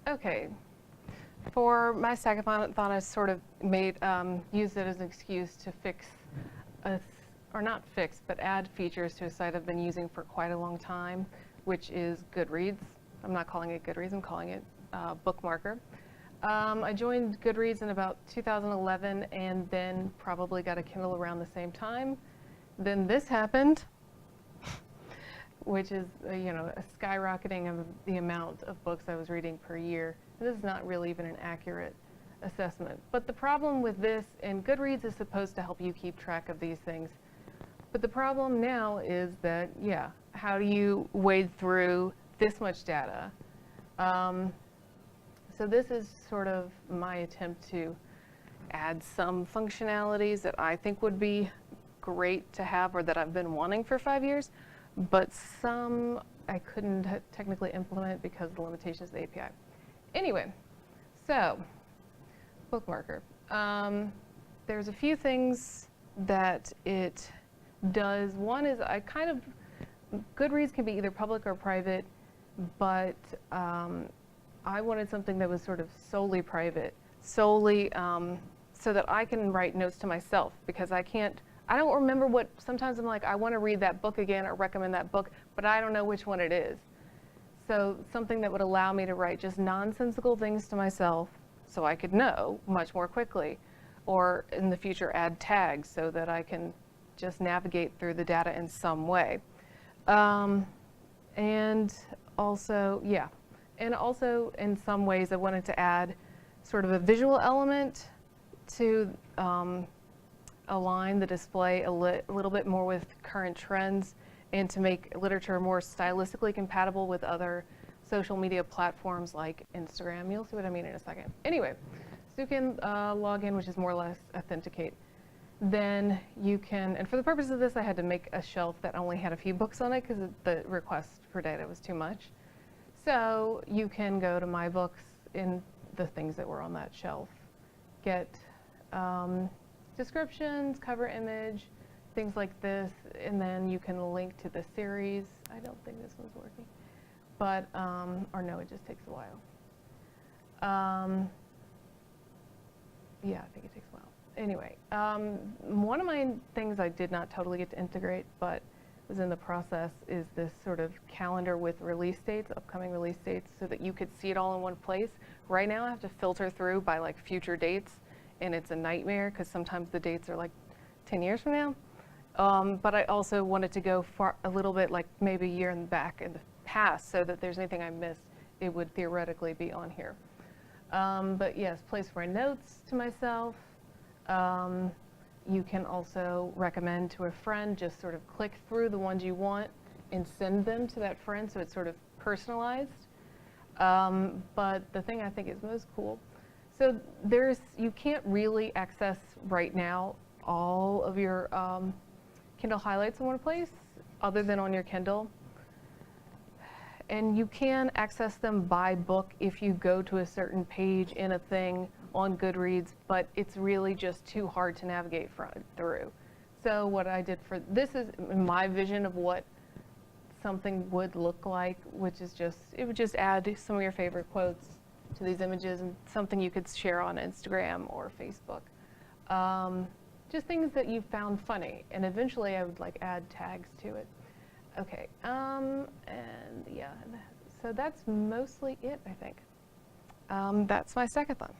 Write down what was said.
Okay, for my Stackathon, I sort of used it as an excuse to or not fix, but add features to a site I've been using for quite a long time, which is Goodreads. I'm not calling it Goodreads, I'm calling it BookMarker. I joined Goodreads in about 2011 and then probably got a Kindle around the same time. Then this happened, which is a skyrocketing of the amount of books I was reading per year. This is not really even an accurate assessment. But the problem with this, and Goodreads is supposed to help you keep track of these things, but the problem now is that, how do you wade through this much data? So this is sort of my attempt to add some functionalities that I think would be great to have or that I've been wanting for 5 years, but some I couldn't technically implement because of the limitations of the API. Anyway, so BookMarker. There's a few things that it does. One is Goodreads can be either public or private, but I wanted something that was sort of solely private, solely so that I can write notes to myself, because I don't remember sometimes I'm like, I want to read that book again or recommend that book, but I don't know which one it is. So something that would allow me to write just nonsensical things to myself so I could know much more quickly, or in the future add tags so that I can just navigate through the data in some way. And also in some ways I wanted to add sort of a visual element to align the display a little bit more with current trends and to make literature more stylistically compatible with other social media platforms like Instagram. You'll see what I mean in a second. Anyway, so you can log in, which is more or less authenticate. Then you can, and for the purpose of this, I had to make a shelf that only had a few books on it because the request for data was too much. So you can go to my books in the things that were on that shelf, get descriptions, cover image, things like this, and then you can link to the series. I don't think this one's working, but, or no, it just takes a while. Yeah, I think it takes a while. Anyway, one of my things I did not totally get to integrate, but was in the process, is this sort of calendar with release dates, upcoming release dates, so that you could see it all in one place. Right now I have to filter through by like future dates, and it's a nightmare because sometimes the dates are like 10 years from now. But I also wanted to go far a little bit, like maybe a year back in the past, so that if there's anything I missed, it would theoretically be on here. But yes, place for notes to myself. You can also recommend to a friend, just sort of click through the ones you want and send them to that friend, so it's sort of personalized. But the thing I think is most cool, so you can't really access right now all of your Kindle highlights in one place other than on your Kindle. And you can access them by book if you go to a certain page in a thing on Goodreads, but it's really just too hard to navigate through. So what I did this is my vision of what something would look like, which is it would just add some of your favorite quotes to these images and something you could share on Instagram or Facebook. Just things that you found funny, and eventually I would like add tags to it. Okay, and yeah, so that's mostly it, I think. That's my Stackathon.